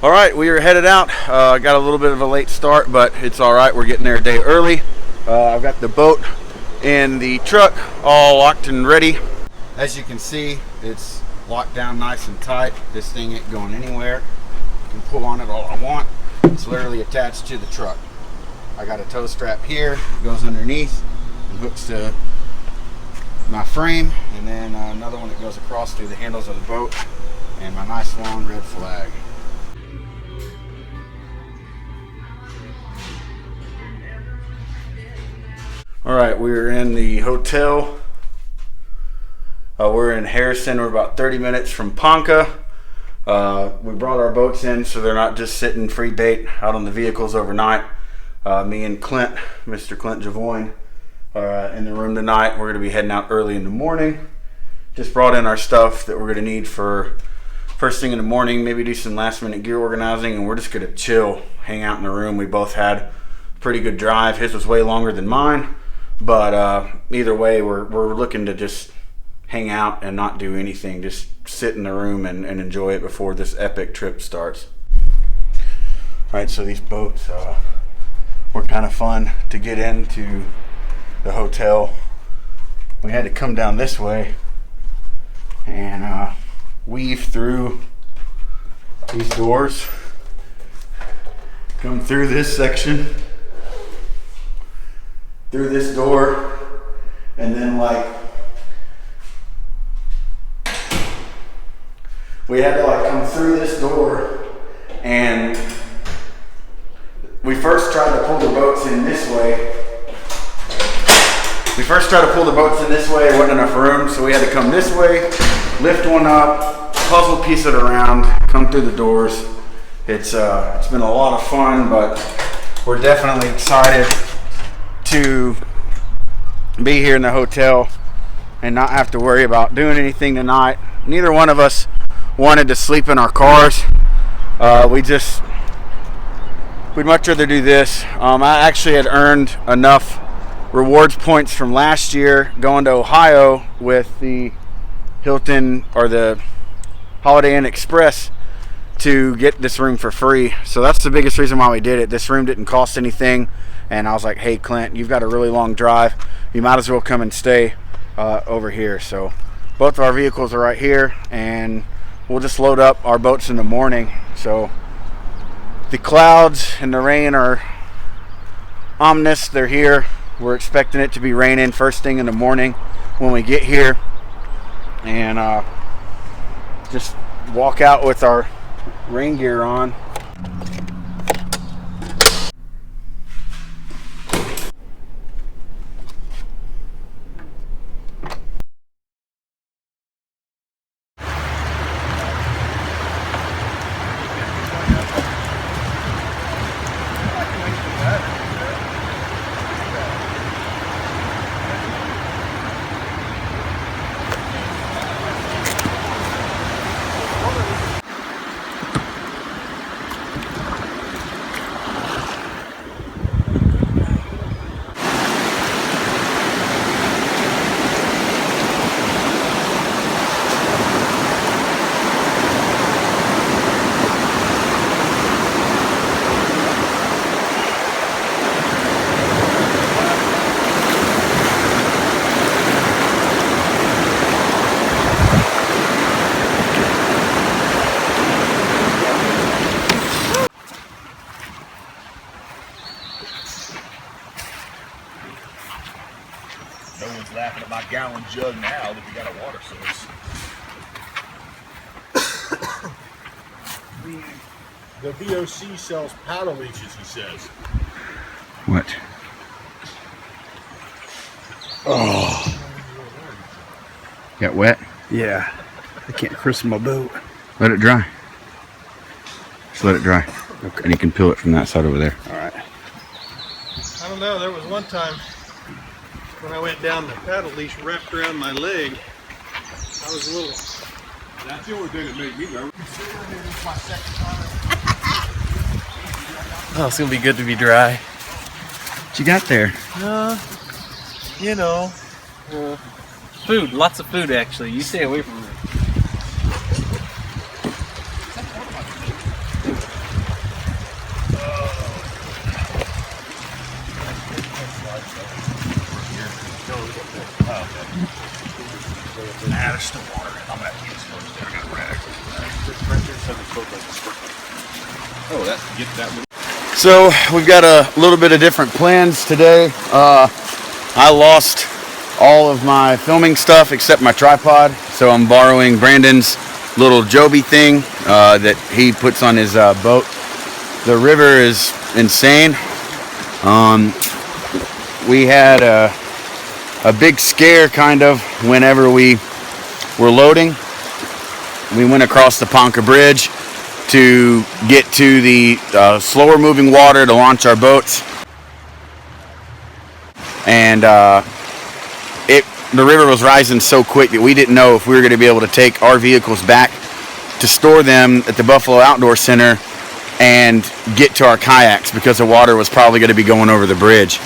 All right, we are headed out. Got a little bit of a late start, but it's all right. We're getting there a day early. I've got the boat and the truck all locked and ready. As you can see, it's locked down nice and tight. This thing ain't going anywhere. I can pull on it all I want. It's literally attached to the truck. I got a tow strap here, it goes underneath and hooks to my frame, and then another one that goes across through the handles of the boat, and my nice long red flag. All right, we're in the hotel. We're in Harrison. We're about 30 minutes from Ponca. We brought our boats in so they're not just sitting free bait out on the vehicles overnight. Me and Clint, Mr. Clint Javoyne, are in the room tonight. We're going to be heading out early in the morning. Just brought in our stuff that we're going to need for first thing in the morning, maybe do some last minute gear organizing, and we're just going to chill, hang out in the room. We both had a pretty good drive. His was way longer than mine. But either way, we're looking to just hang out and not do anything. Just sit in the room and enjoy it before this epic trip starts. All right, so these boats were kind of fun to get into the hotel. We had to come down this way and weave through these doors, come through this section, through this door, and then we had to come through this door, and we first tried to pull the boats in this way. There wasn't enough room, so we had to come this way, lift one up, puzzle piece it around, come through the doors. It's been a lot of fun, but we're definitely excited to be here in the hotel and not have to worry about doing anything tonight. Neither one of us wanted to sleep in our cars. We'd much rather do this. I actually had earned enough rewards points from last year going to Ohio with the Hilton or the Holiday Inn Express to get this room for free. So that's the biggest reason why we did it. This room didn't cost anything. And I was like, hey, Clint, you've got a really long drive. You might as well come and stay over here. So both of our vehicles are right here, and we'll just load up our boats in the morning. So the clouds and the rain are ominous. They're here. We're expecting it to be raining first thing in the morning when we get here. And just walk out with our rain gear on. No one's laughing at my gallon jug now that we got a water source. The VOC sells paddle leeches, he says. What? Oh. Got wet? Yeah. I can't christen my boat. Let it dry. Just let it dry. Okay. And you can peel it from that side over there. All right. I don't know. There was one time when I went down, the paddle leash wrapped around my leg. I was a little... That's the only thing that made me nervous. Oh, it's going to be good to be dry. What you got there? You know. Food, lots of food actually. You stay away from it. Nah, there's still water. I'm gonna have to get this first. I got a rag. Oh, that's get that. So we've got a little bit of different plans today. I lost all of my filming stuff except my tripod, so I'm borrowing Brandon's little Joby thing that he puts on his boat. The river is insane. We had a big scare kind of whenever we were loading. We went across the Ponca Bridge to get to the slower moving water to launch our boats, and the river was rising so quick that we didn't know if we were going to be able to take our vehicles back to store them at the Buffalo Outdoor Center and get to our kayaks, because the water was probably going to be going over the bridge.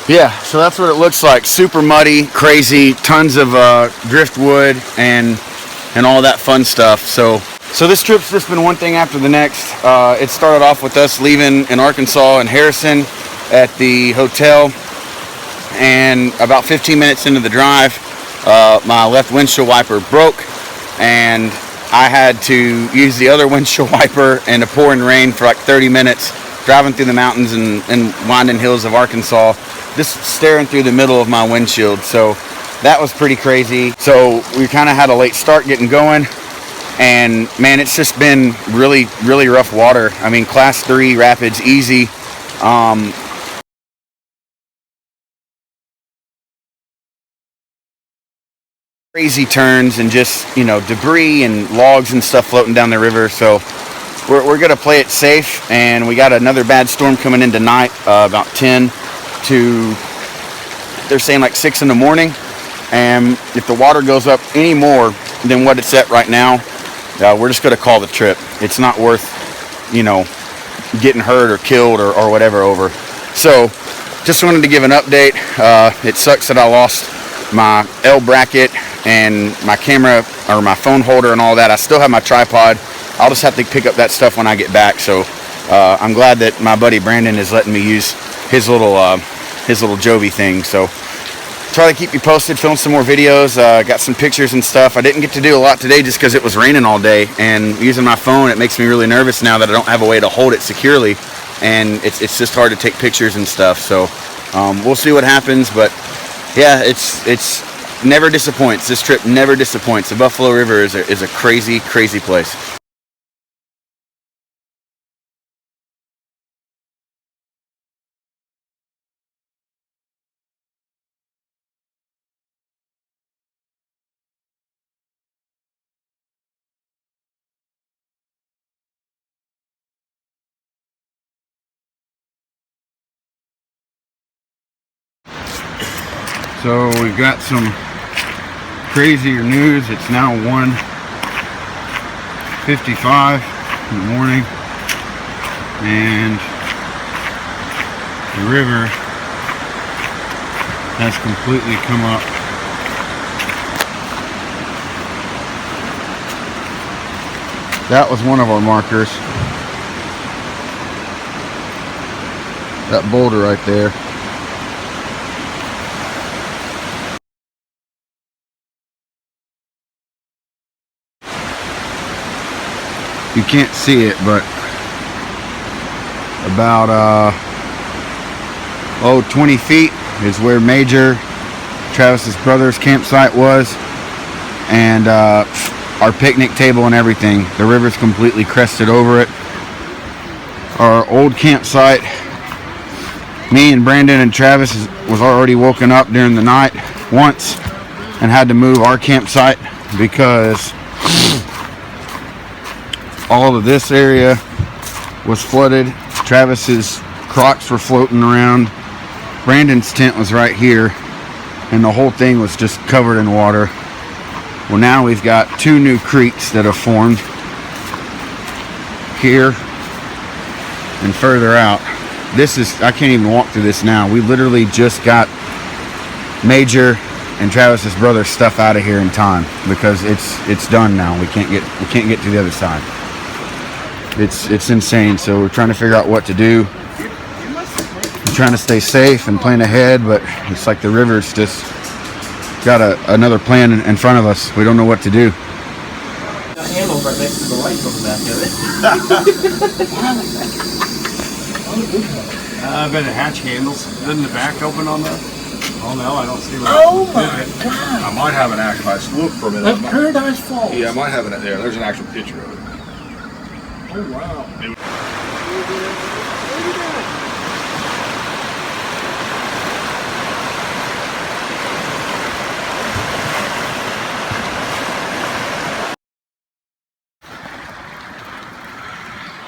Yeah, so that's what it looks like. Super muddy, crazy, tons of driftwood and all that fun stuff. So this trip's just been one thing after the next. It started off with us leaving in Arkansas and Harrison at the hotel, and about 15 minutes into the drive, my left windshield wiper broke, and I had to use the other windshield wiper in the pouring rain for like 30 minutes, driving through the mountains and winding hills of Arkansas, just staring through the middle of my windshield. So that was pretty crazy. So we kind of had a late start getting going, and man, it's just been really, really rough water. I mean, class 3 rapids, easy. Crazy turns and just, you know, debris and logs and stuff floating down the river. So we're gonna play it safe, and we got another bad storm coming in tonight, about 10 to, they're saying like 6 in the morning. And if the water goes up any more than what it's at right now, we're just gonna call the trip. It's not worth, you know, getting hurt or killed or whatever over. So just wanted to give an update. It sucks that I lost my L bracket and my camera or my phone holder and all that. I still have my tripod. I'll just have to pick up that stuff when I get back. So I'm glad that my buddy Brandon is letting me use his little Joby thing. So try to keep you posted, film some more videos, got some pictures and stuff. I didn't get to do a lot today just because it was raining all day, and using my phone, it makes me really nervous now that I don't have a way to hold it securely, and it's just hard to take pictures and stuff. So we'll see what happens, but yeah, it's never disappoints. This trip never disappoints. The Buffalo River is a crazy, crazy place. So we've got some crazier news. It's now 1:55 in the morning, and the river has completely come up. That was one of our markers. That boulder right there. You can't see it, but about 20 feet is where Major Travis's brother's campsite was, and our picnic table and everything. The river's completely crested over it. Our old campsite, me and Brandon and Travis was already woken up during the night once and had to move our campsite because all of this area was flooded. Travis's Crocs were floating around. Brandon's tent was right here, and the whole thing was just covered in water. Well, now we've got 2 new creeks that have formed here and further out. This is, I can't even walk through this now. We literally just got Major and Travis's brother's stuff out of here in time because it's done now. We can't get to the other side. It's insane. So we're trying to figure out what to do. We're trying to stay safe and plan ahead, but it's like the river's just got another plan in front of us. We don't know what to do. Got handles right next to the lights on the back of it. I bet the hatch handles. Doesn't the back open on that? Oh no, I don't see what. Oh my God! I might have an actual. I just looked for a minute. That's Paradise Falls. Yeah, I might have it there. There's an actual picture of it. Oh wow.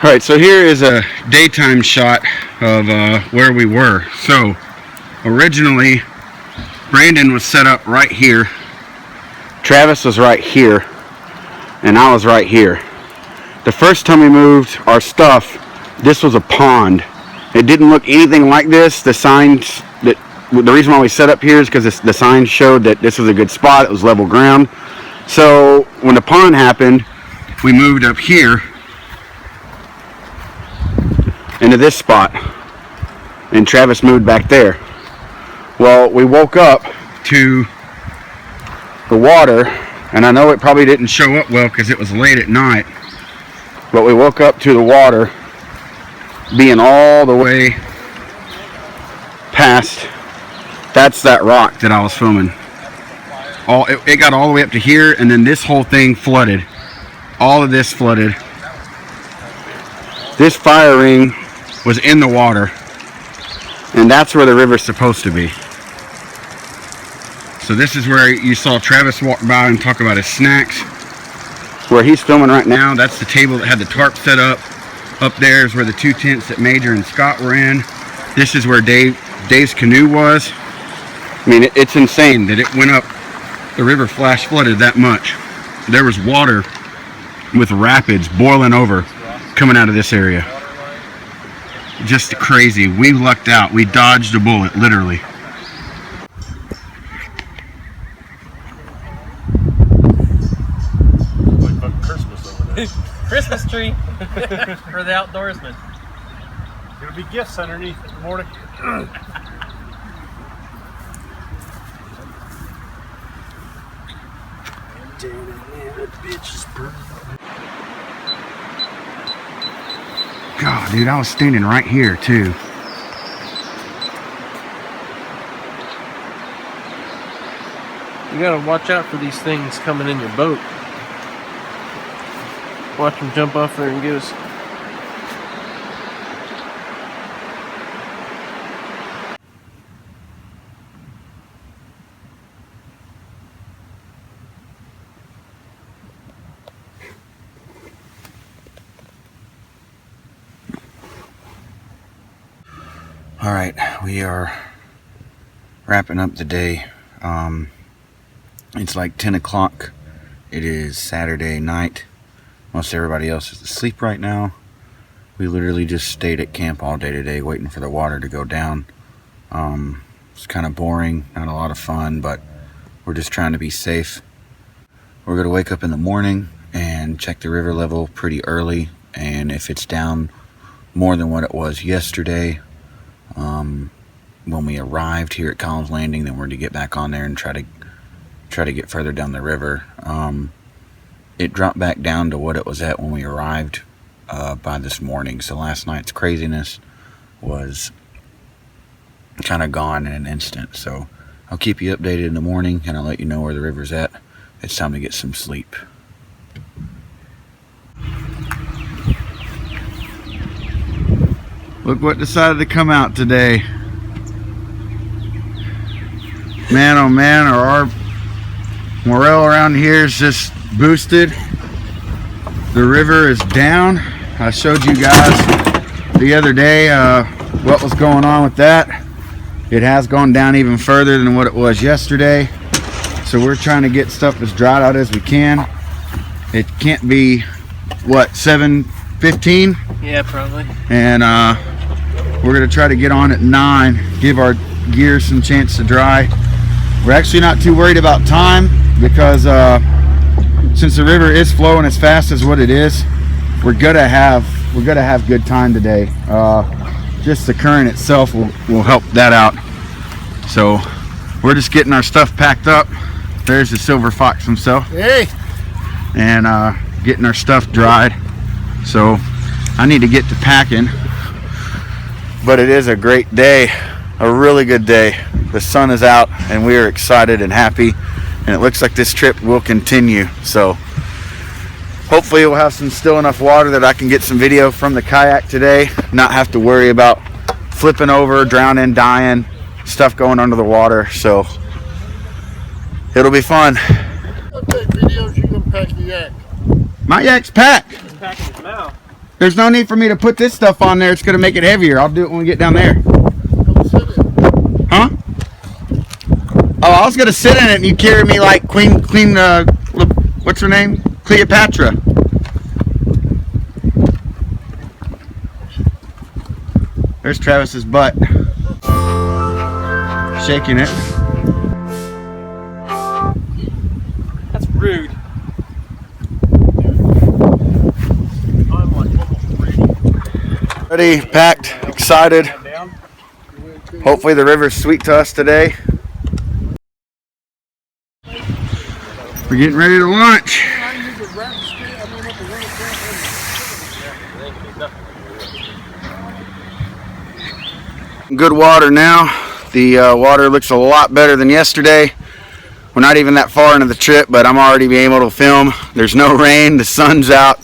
All right, so here is a daytime shot of where we were. So originally, Brandon was set up right here. Travis was right here, and I was right here. The first time we moved our stuff, this was a pond. It didn't look anything like this. The signs the reason why we set up here is because the signs showed that this was a good spot. It was level ground. So when the pond happened, we moved up here into this spot, and Travis moved back there. Well, we woke up to the water, and I know it probably didn't show up well because it was late at night, but we woke up to the water being all the way past. That's that rock that I was filming. It got all the way up to here, and then this whole thing flooded. All of this flooded. This fire ring was in the water, and that's where the river's supposed to be. So this is where you saw Travis walk by and talk about his snacks. Where he's filming right now, that's the table that had the tarp set up. Up there is where the 2 tents that Major and Scott were in. This is where Dave's canoe was. I mean, it's insane that it went up. The river flash flooded that much. There was water with rapids boiling over coming out of this area. Just crazy. We lucked out. We dodged a bullet, literally. Like fucking Christmas over there. Christmas tree for the outdoorsman. There'll be gifts underneath in the morning. God, dude, I was standing right here too. You gotta watch out for these things coming in your boat. Watch them jump off there and get us. All right, we are wrapping up the day. It's like 10 o'clock. It is Saturday night. Most everybody else is asleep right now. We literally just stayed at camp all day today waiting for the water to go down. It's kind of boring, not a lot of fun, but we're just trying to be safe. We're going to wake up in the morning and check the river level pretty early, and if it's down more than what it was yesterday, when we arrived here at Collins Landing, then we're to get back on there and try to get further down the river. It dropped back down to what it was at when we arrived by this morning. So last night's craziness was kind of gone in an instant. So I'll keep you updated in the morning, and I'll let you know where the river's at. It's time to get some sleep. Look what decided to come out today. Man, oh man, our morale around here is just boosted. The river is down. I showed you guys the other day what was going on with that. It has gone down even further than what it was yesterday. So we're trying to get stuff as dried out as we can. It can't be, what, 7:15? Yeah, probably. And we're going to try to get on at 9, give our gear some chance to dry. We're actually not too worried about time because since the river is flowing as fast as what it is, we're gonna have good time today. Just the current itself will help that out. So we're just getting our stuff packed up. There's the silver fox himself. Hey. And getting our stuff dried. So I need to get to packing. But it is a great day, a really good day. The sun is out and we are excited and happy. And it looks like this trip will continue. So hopefully we'll have still enough water that I can get some video from the kayak today. Not have to worry about flipping over, drowning, dying, stuff going under the water. So it'll be fun. I'll take videos, you can pack the yak. My yak's packed. He's packing his mouth. There's no need for me to put this stuff on there. It's going to make it heavier. I'll do it when we get down there. Come sit it. Huh? Oh, I was going to sit in it and you carry me like Queen, what's her name? Cleopatra. There's Travis's butt. Shaking it. That's rude. Ready, packed, excited. Hopefully the river's sweet to us today. We're getting ready to launch. Good water now. The water looks a lot better than yesterday. We're not even that far into the trip, but I'm already being able to film. There's no rain, the sun's out.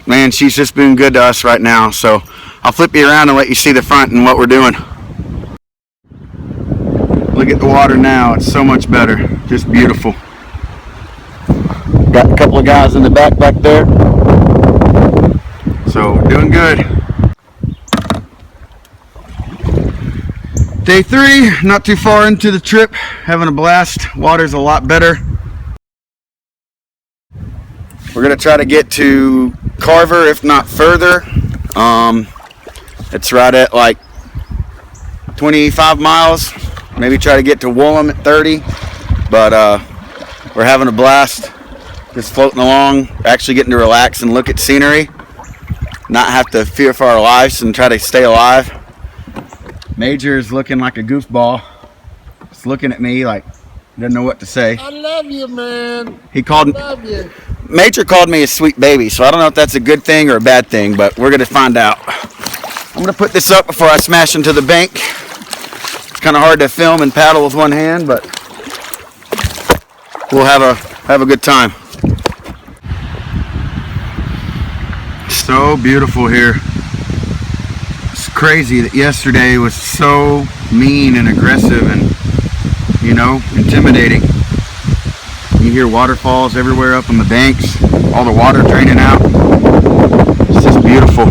Man, she's just been good to us right now. So I'll flip you around and let you see the front and what we're doing. Look at the water now. It's so much better. Just beautiful. Got a couple of guys in the back there. So doing good. Day 3, not too far into the trip, having a blast. Water's a lot better. We're gonna try to get to Carver, if not further. It's right at like 25 miles. Maybe try to get to Woolham at 30. But we're having a blast. Just floating along, actually getting to relax and look at scenery. Not have to fear for our lives and try to stay alive. Major is looking like a goofball. Just looking at me like doesn't know what to say. I love you, man. Love you. Major called me a sweet baby, so I don't know if that's a good thing or a bad thing, but we're gonna find out. I'm gonna put this up before I smash into the bank. It's kind of hard to film and paddle with one hand, but we'll have a good time. So beautiful here. It's crazy that yesterday was so mean and aggressive and, you know, intimidating. You hear waterfalls everywhere up on the banks, all the water draining out. It's just beautiful.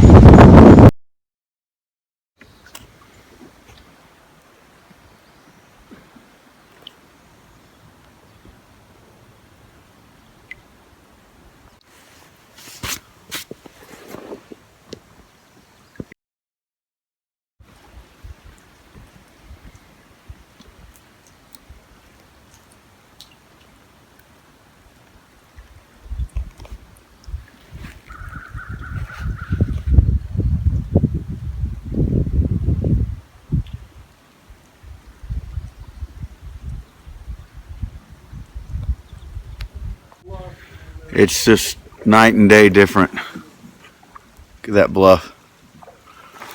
It's just night and day different. Look at that bluff.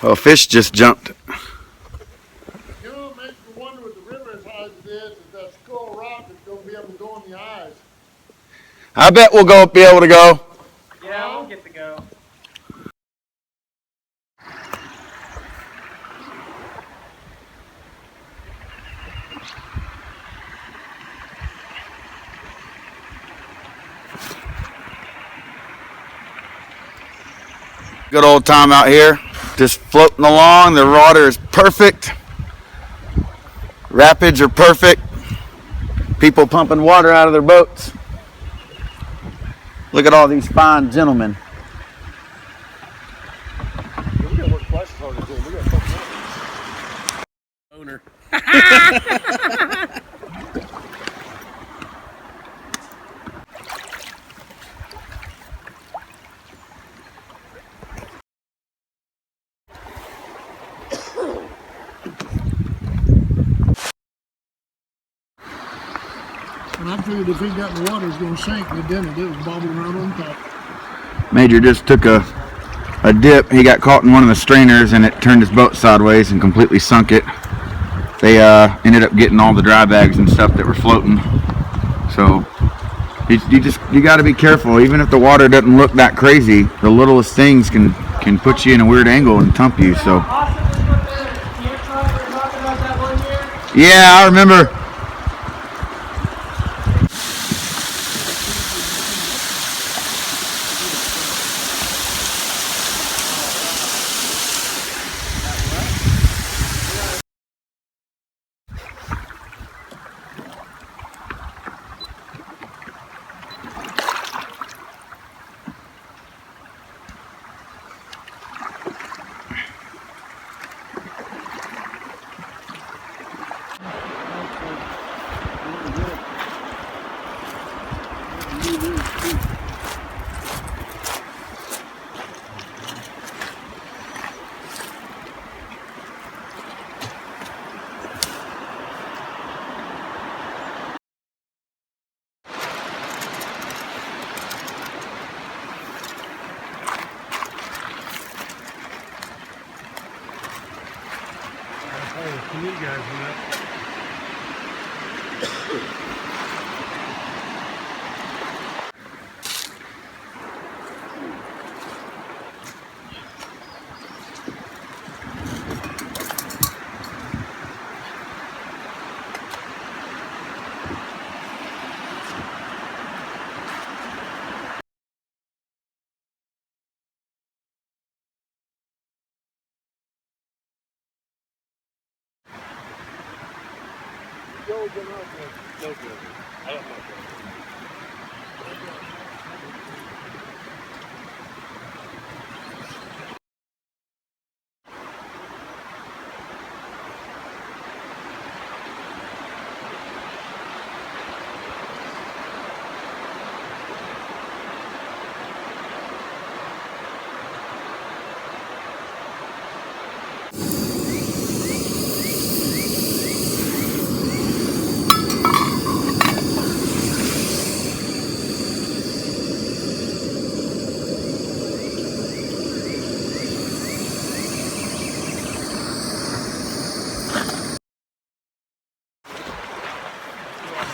Oh, fish just jumped. You know, it makes me wonder with the river as high as it is, if that skull rock is going to be able to go in the eyes. I bet we'll be able to go. Yeah, we'll get to go. Good old time out here, just floating along. The water is perfect. Rapids are perfect. People pumping water out of their boats. Look at all these fine gentlemen. We got to work twice as hard as them. We got to fuck Owner. figured if he got in the water, it was going to sink, but it didn't. It was bobbing right on top. Major just took a dip. He got caught in one of the strainers and it turned his boat sideways and completely sunk it. They ended up getting all the dry bags and stuff that were floating. So you got to be careful. Even if the water doesn't look that crazy, the littlest things can put you in a weird angle and tump you. So yeah, I remember. You guys know. No good. I don't know.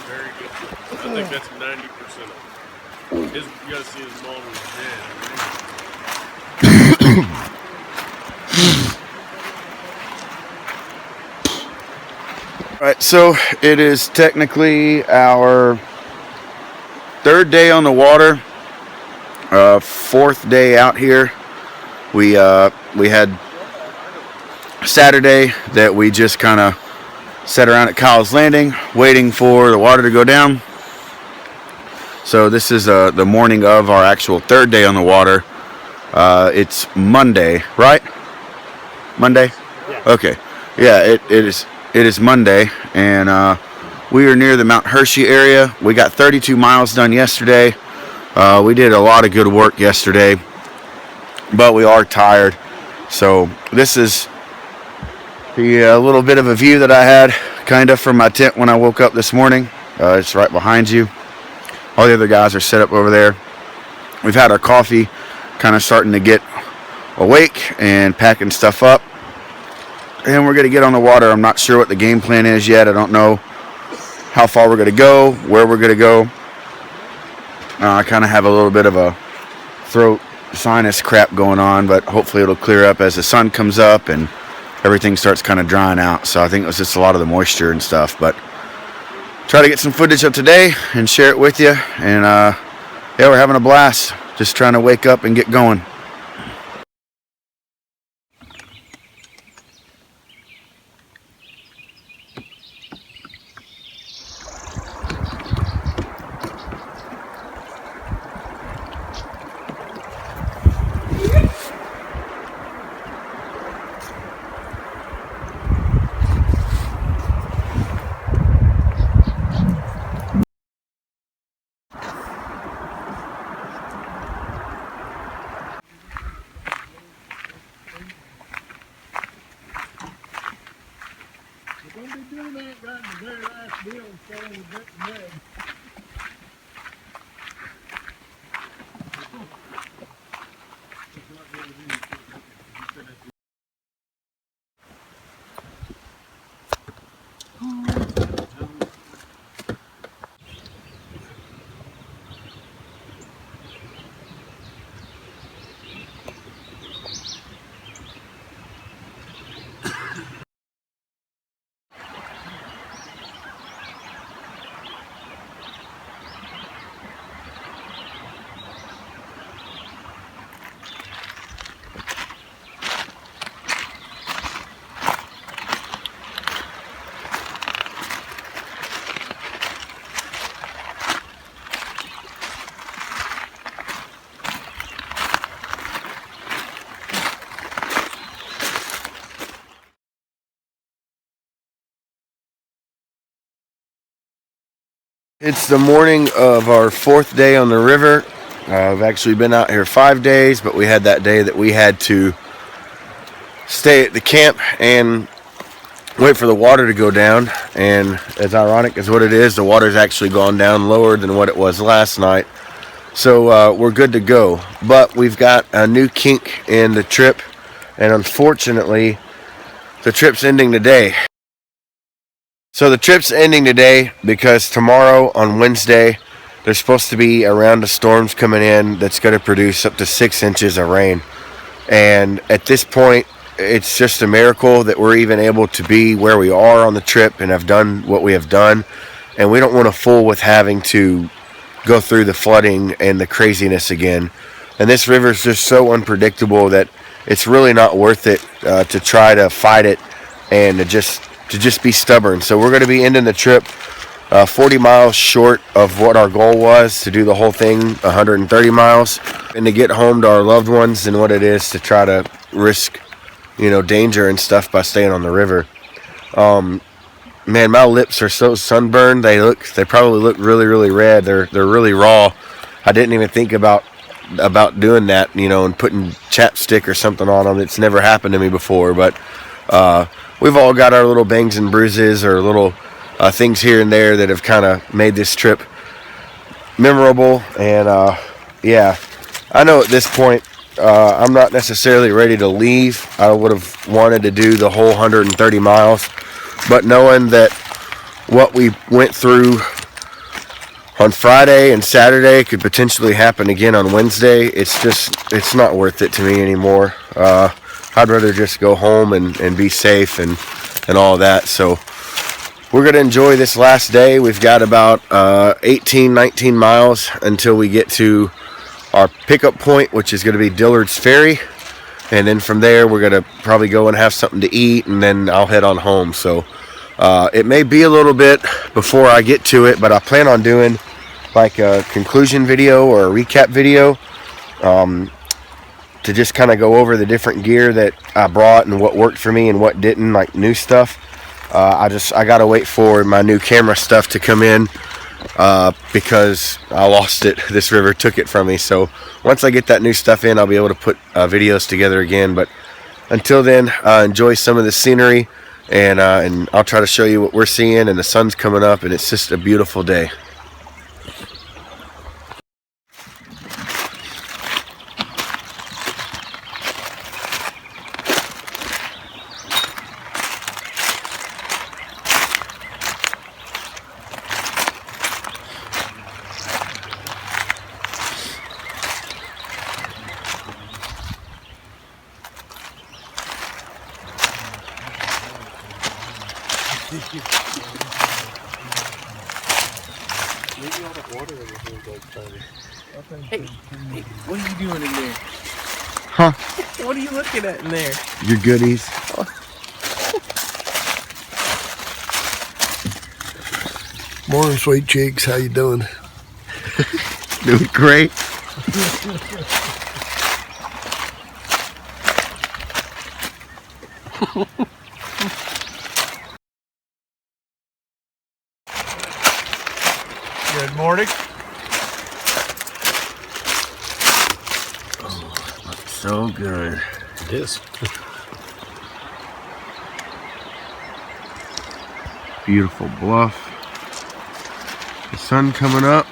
Very good. I think that's 90% of it. You gotta see his mom and his dad. Alright, so it is technically our third day on the water, fourth day out here. We had Saturday that we just kind of sat around at Kyle's Landing waiting for the water to go down. So this is the morning of our actual third day on the water. It's Monday, right? Monday? Yeah. Okay. Yeah, it is Monday, and we are near the Mount Hershey area. We got 32 miles done yesterday. We did a lot of good work yesterday, but we are tired. So this is the little bit of a view that I had kind of from my tent when I woke up this morning. It's right behind you. All the other guys are set up over there. We've had our coffee, kind of starting to get awake and packing stuff up. And we're going to get on the water. I'm not sure what the game plan is yet. I don't know how far we're going to go, where we're going to go. I kind of have a little bit of a throat sinus crap going on, but hopefully it'll clear up as the sun comes up and everything starts kind of drying out. So I think it was just a lot of the moisture and stuff. But try to get some footage up today and share it with you. And yeah, we're having a blast. Just trying to wake up and get going. Don't be doing that right in the very last deal and throwing the bit of mud. It's the morning of our 4th day on the river. I've actually been out here 5 days, but we had that day that we had to stay at the camp and wait for the water to go down. And as ironic as what it is, the water's actually gone down lower than what it was last night. So we're good to go. But we've got a new kink in the trip, and unfortunately, the trip's ending today. So the trip's ending today because tomorrow on Wednesday there's supposed to be a round of storms coming in that's going to produce up to 6 inches of rain. And at this point, it's just a miracle that we're even able to be where we are on the trip and have done what we have done. And we don't want to fool with having to go through the flooding and the craziness again. And this river is just so unpredictable that it's really not worth it to try to fight it and to just be stubborn. So we're going to be ending the trip 40 miles short of what our goal was to do the whole thing, 130 miles, and to get home to our loved ones than what it is to try to risk, danger and stuff by staying on the river. Man, my lips are so sunburned. They probably look really, really red. They're really raw. I didn't even think about doing that, and putting chapstick or something on them. It's never happened to me before, but we've all got our little bangs and bruises or little things here and there that have kind of made this trip memorable. And yeah, I know at this point I'm not necessarily ready to leave. I would have wanted to do the whole 130 miles, but knowing that what we went through on Friday and Saturday could potentially happen again on Wednesday, it's not worth it to me anymore. I'd rather just go home and be safe and all that. So we're going to enjoy this last day. We've got about 18, 19 miles until we get to our pickup point, which is going to be Dillard's Ferry. And then from there, we're going to probably go and have something to eat, and then I'll head on home. So it may be a little bit before I get to it, but I plan on doing like a conclusion video or a recap video to just kind of go over the different gear that I brought and what worked for me and what didn't, like new stuff. I gotta wait for my new camera stuff to come in because I lost it. This river took it from me. So once I get that new stuff in, I'll be able to put videos together again. But until then, enjoy some of the scenery, and I'll try to show you what we're seeing. And the sun's coming up, and it's just a beautiful day. Hey, what are you doing in there? Huh? What are you looking at in there? Your goodies. Morning, sweet cheeks. How you doing? Doing great. Good morning. So good. It is. Beautiful bluff. The sun coming up.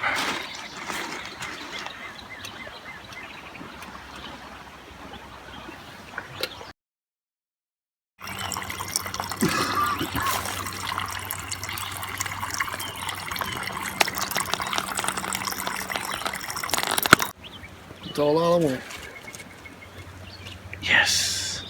That's all I want. Yes.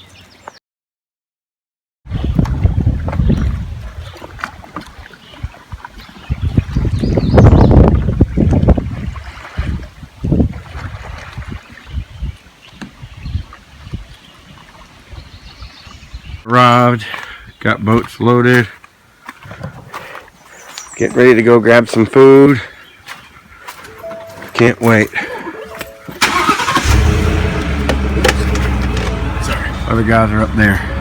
Arrived, got boats loaded. Get ready to go grab some food. Can't wait. Sorry. Other guys are up there.